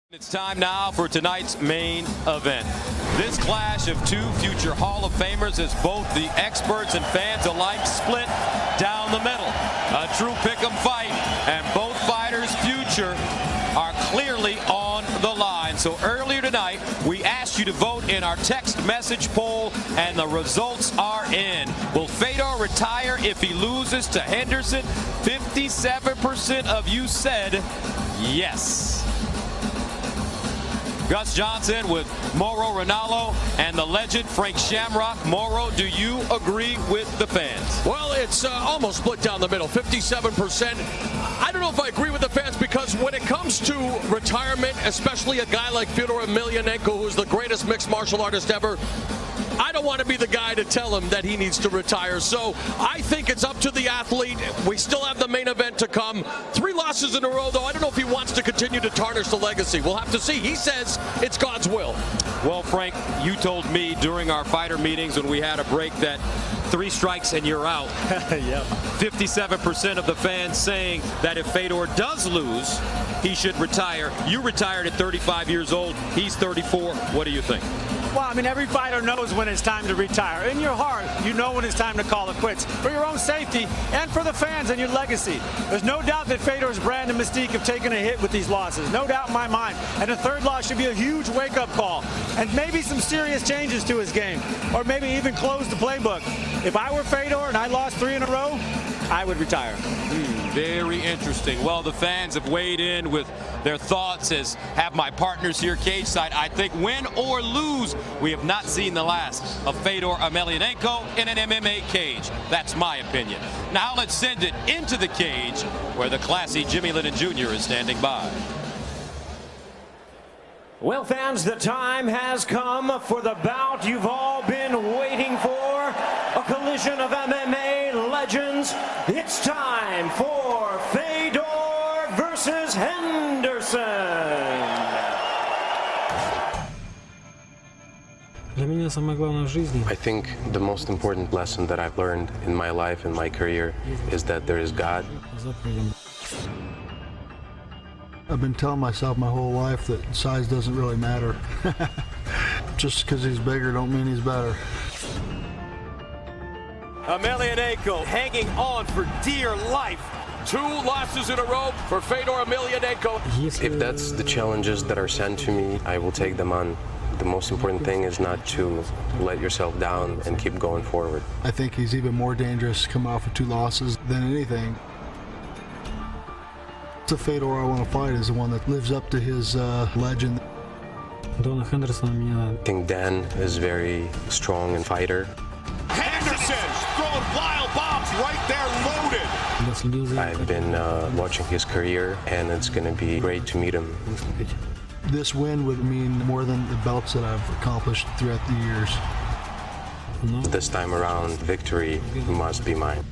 It's time now for tonight's main event. This clash of two future Hall of Famers is both the experts and fans alike split down the middle. A true pick'em fight, and both fighters' future are clearly on the line. So earlier tonight, we asked you to vote in our text message poll, and the results are in. Will Fedor retire if he loses to Henderson? 57% of you said yes. Gus Johnson with Mauro Ranallo and the legend Frank Shamrock. Mauro, do you agree with the fans? Well, it's almost split down the middle, 57%. I don't know if I agree with the fans, because when it comes to retirement, especially a guy like Fedor Emelianenko, who's the greatest mixed martial artist ever, I don't want to be the guy to tell him that he needs to retire. So I think it's up to the athlete. We still have the main event to come. 3 losses in a row, though. I don't know if he wants to continue to tarnish the legacy. We'll have to see. He says it's God's will. Well, Frank, you told me during our fighter meetings when we had a break that 3 strikes and you're out. Yep. 57% of the fans saying that if Fedor does lose, he should retire. You retired at 35 years old. He's 34. What do you think? Well, I mean, every fighter knows when it's time to retire. In your heart, you know when it's time to call it quits. For your own safety and for the fans and your legacy. There's no doubt that Fedor's brand and mystique have taken a hit with these losses. No doubt in my mind. And a 3rd loss should be a huge wake-up call. And maybe some serious changes to his game. Or maybe even close the playbook. If I were Fedor and I lost 3 in a row, I would retire. Very interesting. Well, the fans have weighed in with their thoughts, as have my partners here cage side. I think win or lose, we have not seen the last of Fedor Emelianenko in an MMA cage. That's my opinion. Now let's send it into the cage where the classy Jimmy Lennon Jr. is standing by. Well, fans, the time has come for the bout you've all been waiting for. A collision of MMA legends. It's time for Fedor versus Henderson. I think the most important lesson that I've learned in my life and my career is that there is God. I've been telling myself my whole life that size doesn't really matter. Just because he's bigger don't mean he's better. Emelianenko hanging on for dear life. 2 losses in a row for Fedor Emelianenko. If that's the challenges that are sent to me, I will take them on. The most important thing is not to let yourself down and keep going forward. I think he's even more dangerous coming off of 2 losses than anything. The Fedor I want to fight is the one that lives up to his legend. I think Dan is very strong and fighter. Henderson throwing wild bombs right there, loaded. I've been watching his career, and it's going to be great to meet him. This win would mean more than the belts that I've accomplished throughout the years. This time around, victory must be mine.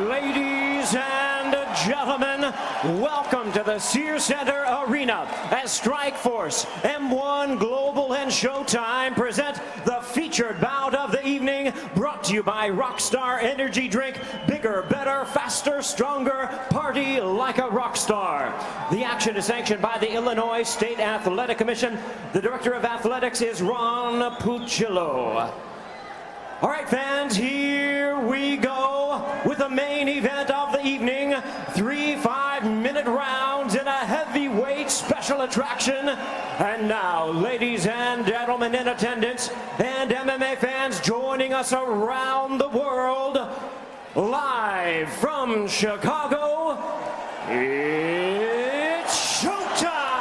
Ladies and gentlemen, welcome to the Sears Center Arena as Strikeforce, M1 Global and Showtime present the featured bout of the evening, brought to you by Rockstar Energy Drink. Bigger, better, faster, stronger, party like a rock star. The action is sanctioned by the Illinois State Athletic Commission. The Director of Athletics is Ron Puccillo. All right, fans, here we go with the main event of the evening. 3 5-minute rounds in a heavyweight special attraction. And now, ladies and gentlemen in attendance and MMA fans joining us around the world, live from Chicago, it's showtime!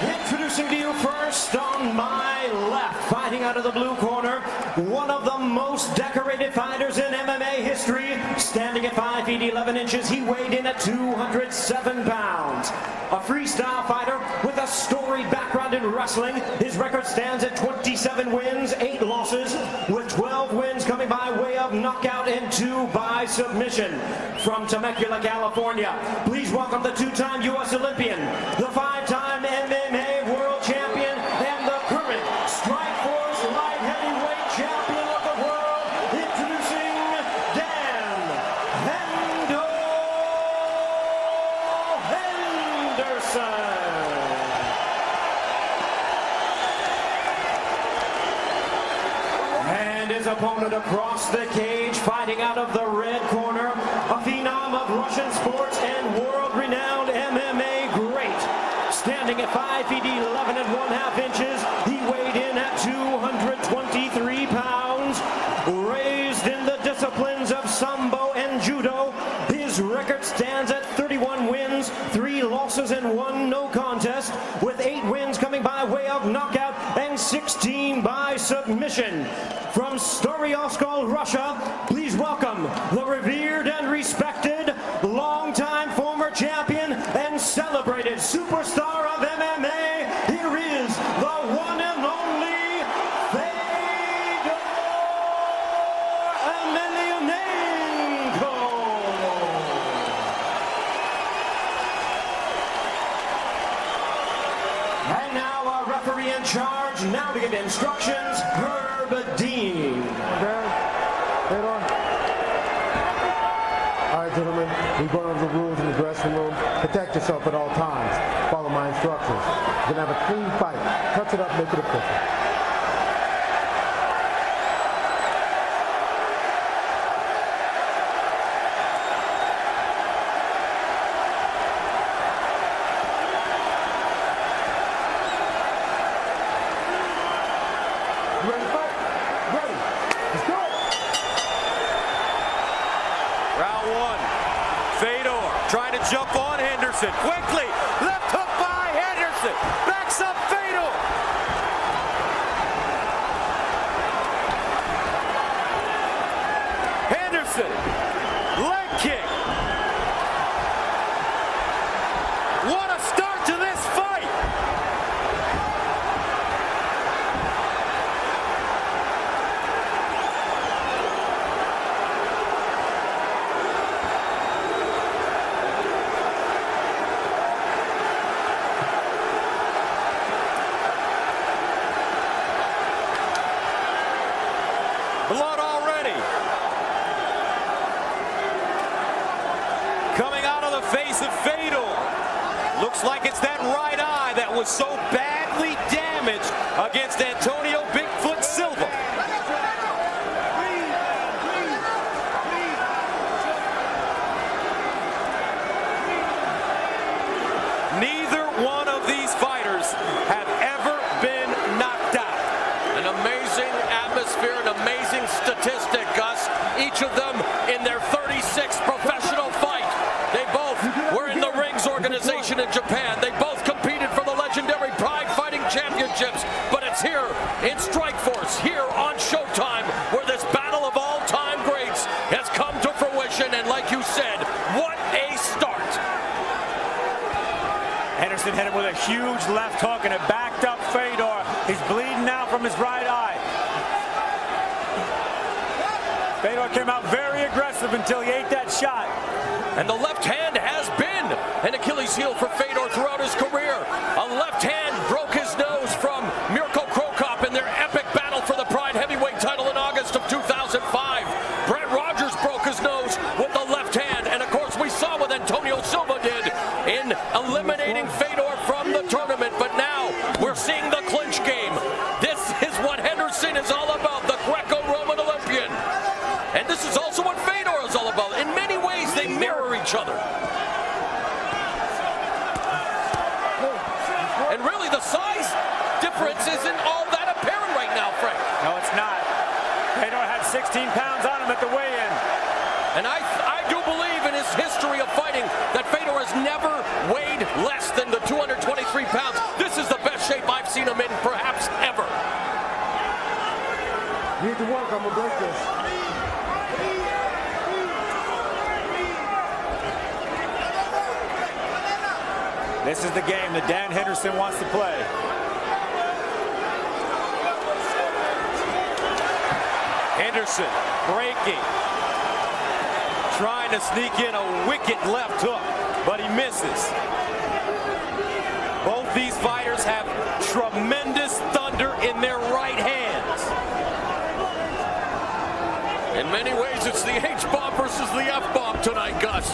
Introducing to you first on my left, fighting out of the blue corner, one of the most decorated fighters in MMA history. Standing at 5 feet 11 inches, he weighed in at 207 pounds. A freestyle fighter with a storied background in wrestling. His record stands at 27 wins, 8 losses, with 12 wins coming by way of knockout and 2 by submission. From Temecula, California, please welcome the 2-time U.S. Olympian, the 5-time MMA World Champion, and the current Strikeforce light heavyweight champion. Henderson. And his opponent across the cage, fighting out of the red corner, a phenom of Russian sports and world-renowned MMA great. Standing at 5 feet 11 and 1/2 inches, he weighed in at 223 pounds. Raised in the disciplines of Sambo and Judo, his record stands at 31 wins, 3 losses, and 1 no contest, with 8 wins coming by way of knockout and 16 by submission. From Staryoskol, Russia, please welcome the revered and respected, longtime former champion and celebrated superstar of MMA. Here is the one and only Fedor Emelianenko. And now our referee in charge, now to give instructions, Dean. Fedor. All right, gentlemen, we've gone over the rules in the dressing room. Protect yourself at all times. Follow my instructions. We're going to have a clean fight. Touch it up, make it official. You ready to fight? Ready. Let's go. Round 1. Fedor trying to jump on Henderson. Quickly. Left hook by Henderson. Backs up Fedor. Henderson. Leg kick. What a start to this fight. Blood already. Coming out of the face of Fedor. Looks like it's that right eye that was so badly damaged against Antonio Bigfoot Silva. Neither one of these fighters have ever been knocked out. An amazing atmosphere, an amazing statistic, Gus. Each of them in their 36th professional fight. They both were in the Rings organization in Japan. They both competed for the legendary Pride Fighting Championships. But it's here in Strikeforce, here on Showtime, where this battle of all-time greats has come to fruition. And like you said, what a start. Henderson hit him with a huge left hook, and it backed up Fedor. He's bleeding now from his right eye. Fedor came out very aggressive until he ate that shot. And the left hand has been an Achilles heel for Fedor throughout his career. A left hand broke his nose from Mirko Krokop in their epic battle for the Pride Heavyweight title in August of 2005. Brett Rogers broke his nose with the left hand. And of course, we saw what Antonio Silva did in eliminating Fedor from the tournament. But now we're seeing the clinch game. This is what Henderson is all about, the Greco-Roman Olympian. And this is also what Fedor is all about. In many ways, they mirror each other. And really, the size difference isn't all that apparent right now, Frank. No, it's not. Fedor had 16 pounds on him at the weigh-in. And I do believe in his history of fighting that Fedor has never weighed less than the 223 pounds. This is the best shape I've seen him in perhaps ever. You need to work. I'm going to break this. This is the game that Dan Henderson wants to play. Henderson breaking. Trying to sneak in a wicked left hook, but he misses. Both these fighters have tremendous thunder in their right hands. In many ways, it's the H-bomb versus the F-bomb tonight, Gus.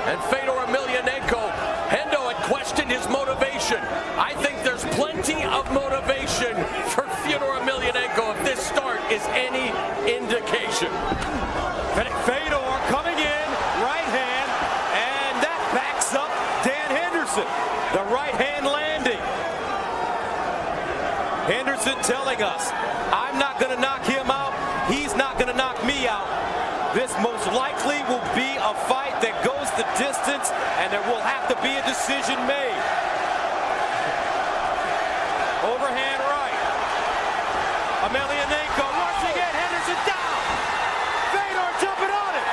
and Fedor Emelianenko. Hendo had questioned his motivation. I think there's plenty of motivation for Fedor Emelianenko if this start is any indication. Fedor coming in, right hand, and that backs up Dan Henderson. The right hand landing. Henderson telling us, I'm not going to knock him out. He's not going to knock me out. This most likely will be a fight that goes the distance, and there will have to be a decision made. Overhand right. Emelianenko once again. Henderson down. Fedor jumping on it.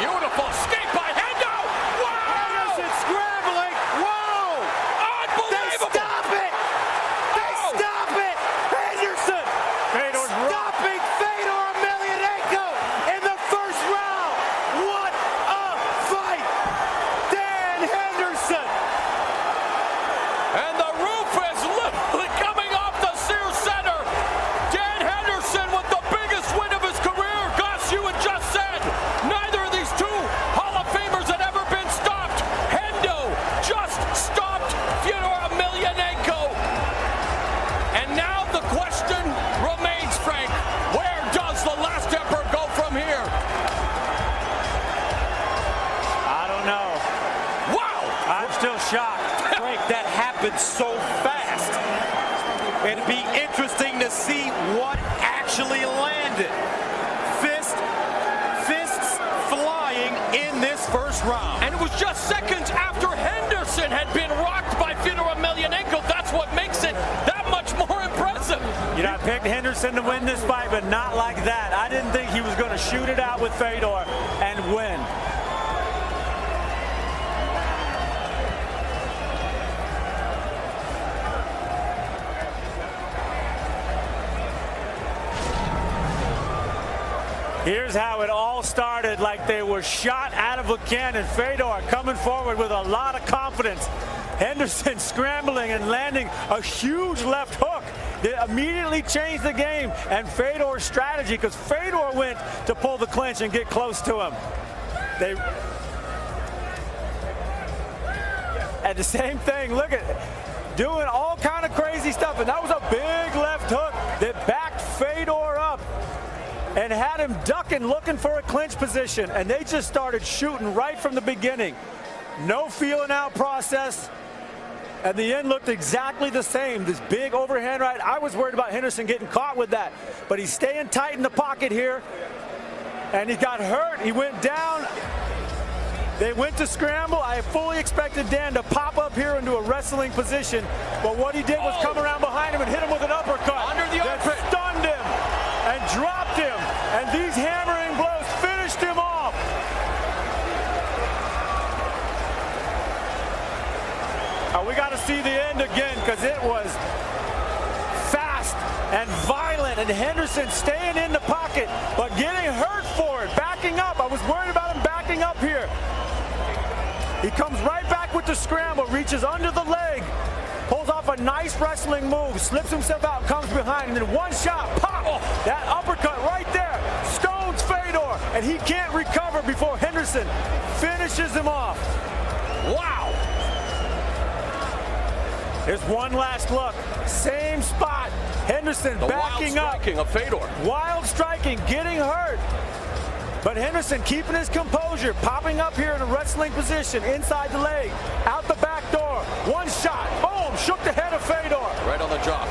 Beautiful escape by Hendo. Wow! Henderson scrambling. Whoa! Unbelievable! They stop it. They stop it. Henderson stopping Fedor Emelianenko in the first round. What a fight! Dan Henderson. And the roof is literally coming off the Sears Center. Dan Henderson with the biggest win of his career. Gus, you had just said neither of these two Hall of Famers had ever been stopped. Hendo just stopped Fedor Emelianenko. And now the question remains, Frank, where does the last emperor go from here? I don't know. Wow! I'm still shocked. Frank, that happened so fast. It'd be interesting to see what actually landed. Fists flying in this first round. And it was just seconds after Henderson had been rocked by Fedor Emelianenko. That's what makes it that much more impressive. You know, I picked Henderson to win this fight, but not like that. I didn't think he was going to shoot it out with Fedor and win. Here's how it all started, like they were shot out of a cannon. Fedor coming forward with a lot of confidence. Henderson scrambling and landing a huge left hook that immediately changed the game and Fedor's strategy, because Fedor went to pull the clinch and get close to him. And the same thing, look at doing all kind of crazy stuff, and that was a big left hook that backed Fedor up and had him ducking, looking for a clinch position, and they just started shooting right from the beginning. No feeling out process, and the end looked exactly the same. This big overhand right. I was worried about Henderson getting caught with that, but he's staying tight in the pocket here, and he got hurt. He went down. They went to scramble. I fully expected Dan to pop up here into a wrestling position, but what he did was come around behind him and hit him with an uppercut. Under the that armpit. stunned him and dropped him, and these hammering blows finished him off. We got to see the end again, because it was fast and violent, and Henderson staying in the pocket but getting hurt for it, backing up. I was worried about him backing up here. He comes right back with the scramble, reaches under the leg, pulls off a nice wrestling move, slips himself out, comes behind, and then one shot, pop! That uppercut right there stones Fedor, and he can't recover before Henderson finishes him off. Wow! Here's one last look. Same spot. Henderson backing up. Wild striking of Fedor. Wild striking, getting hurt. But Henderson keeping his composure, popping up here in a wrestling position, inside the leg, out the back door. One shot, boom, shook the head of Fedor. Right on the jaw.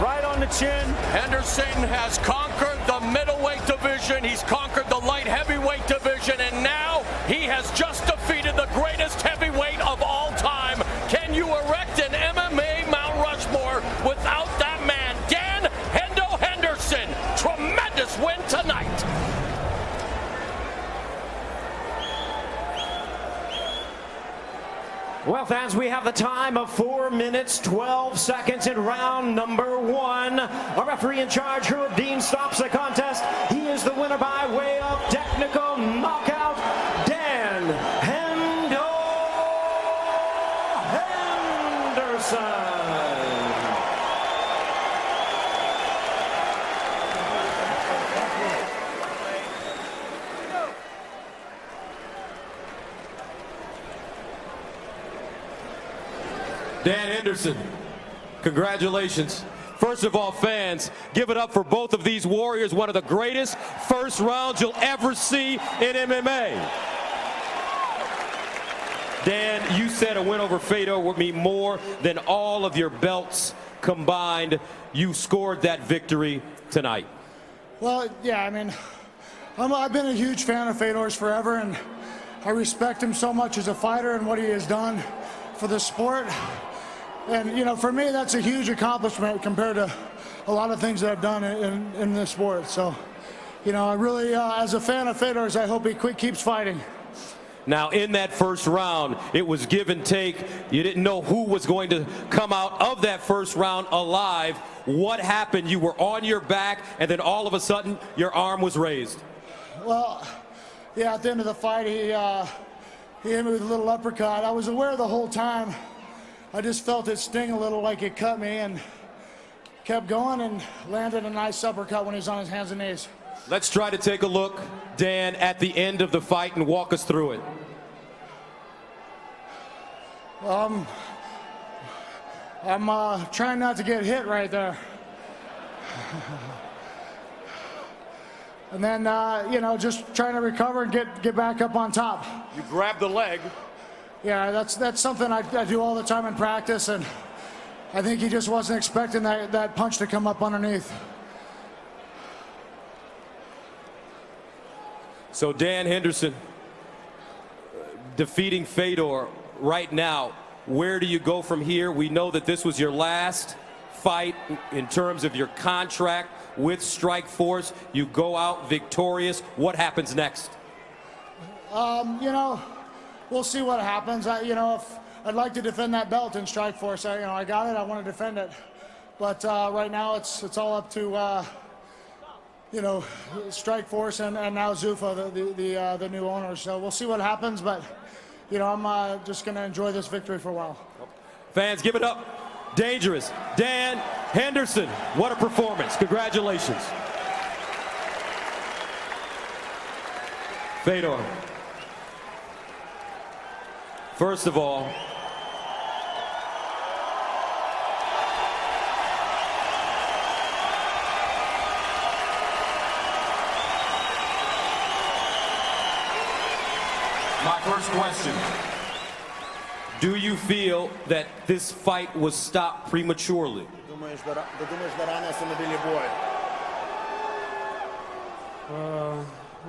Right on the chin. Henderson has conquered the middleweight division. He's conquered the light heavyweight division, and now he has just defeated the greatest heavyweight of all time. Can you erect an MMA Mount Rushmore without that man, Dan Hendo Henderson? Tremendous win tonight. Well, fans, we have the time of 4 minutes, 12 seconds in round number 1. Our referee in charge, Herb Dean, stops the contest. He is the winner by way of technical knockout, Dan Hendo Henderson. Dan Henderson, congratulations. First of all, fans, give it up for both of these warriors, one of the greatest first rounds you'll ever see in MMA. Dan, you said a win over Fedor would mean more than all of your belts combined. You scored that victory tonight. Well, yeah, I mean, I've been a huge fan of Fedor's forever, and I respect him so much as a fighter and what he has done for the sport. And, you know, for me, that's a huge accomplishment compared to a lot of things that I've done in this sport. So, you know, I really, as a fan of Fedor's, I hope he keeps fighting. Now, in that first round, it was give and take. You didn't know who was going to come out of that first round alive. What happened? You were on your back, and then all of a sudden, your arm was raised. Well, yeah, at the end of the fight, he hit me with a little uppercut. I was aware the whole time. I just felt it sting a little, like it cut me, and kept going and landed a nice uppercut when he was on his hands and knees. Let's try to take a look, Dan, at the end of the fight and walk us through it. I'm trying not to get hit right there. And then, you know, just trying to recover and get back up on top. You grab the leg. Yeah, that's something I do all the time in practice, and I think he just wasn't expecting that punch to come up underneath. So Dan Henderson, defeating Fedor right now, where do you go from here? We know that this was your last fight in terms of your contract with Strikeforce. You go out victorious. What happens next? You know, we'll see what happens. You know, if I'd like to defend that belt in Strikeforce. You know, I got it. I want to defend it. But right now, it's all up to you know, Strikeforce and now Zuffa, the new owner. So we'll see what happens. But you know, I'm just going to enjoy this victory for a while. Fans, give it up. Dangerous Dan Henderson. What a performance. Congratulations. Fedor. First of all, my first question. Do you feel that this fight was stopped prematurely? Ну,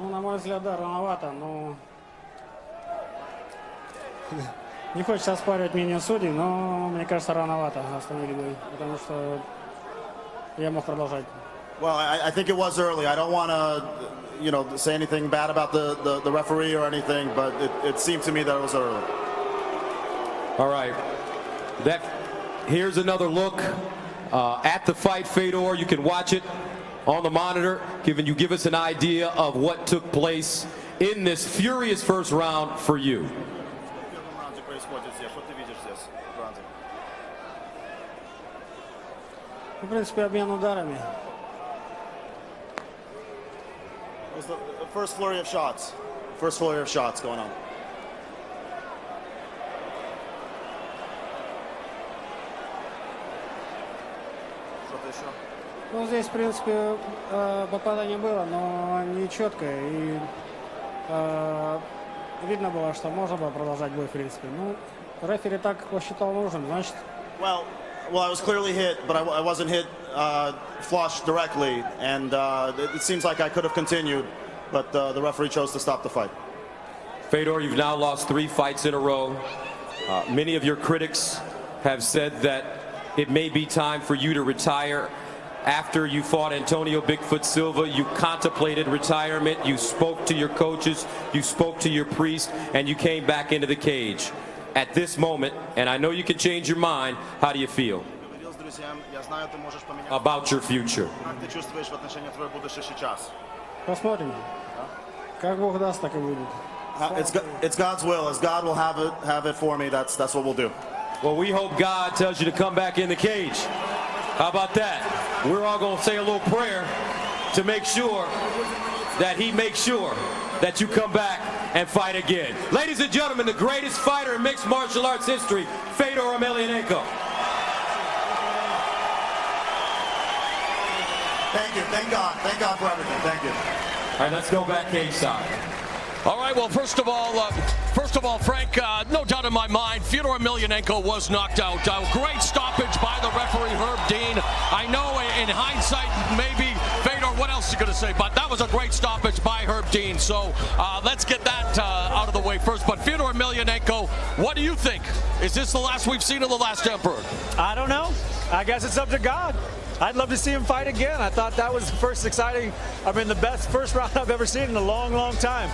на мой взгляд, да, рановато, но не хочется оспаривать мнение судей, но мне кажется, рановато остановили бой, потому что я мог продолжать. Well, I think it was early. I don't want to, you know, say anything bad about the referee or anything, but it seemed to me that it was early. All right. Here's another look at the fight, Fedor. You can watch it on the monitor, give us an idea of what took place in this furious first round for you. В принципе, обмен ударами. It was the first flurry of shots. First flurry of shots going on. Ну, здесь, в принципе, попадание было, но не четкое. И видно было, что можно было продолжать бой, в принципе. Ну, рефери так посчитал нужным, значит... Well, I was clearly hit, but I wasn't hit flush directly, and it seems like I could have continued, but the referee chose to stop the fight. Fedor, you've now lost 3 fights in a row. Many of your critics have said that it may be time for you to retire. After you fought Antonio Bigfoot Silva, you contemplated retirement, you spoke to your coaches, you spoke to your priest, and you came back into the cage. At this moment, and I know you can change your mind, how do you feel about your future? Посмотрим. Как Бог даст, так и будет. It's God's will. As God will have it for me, that's what we'll do. Well, we hope God tells you to come back in the cage. How about that? We're all going to say a little prayer to make sure that He makes sure that you come back and fight again. Ladies and gentlemen, the greatest fighter in mixed martial arts history, Fedor Emelianenko. Thank you. Thank God. Thank God for everything. Thank you. All right, let's go back cage side. All right, well, first of all, Frank, no doubt in my mind, Fedor Emelianenko was knocked out. Great stoppage by the referee, Herb Dean. I know in hindsight, maybe, Fedor, what else are you going to say? But that was a great stoppage by Herb Dean. So let's get that out of the way first. But Fedor Emelianenko, what do you think? Is this the last we've seen of the last Emperor? I don't know. I guess it's up to God. I'd love to see him fight again. I thought that was the best first round I've ever seen in a long, long time.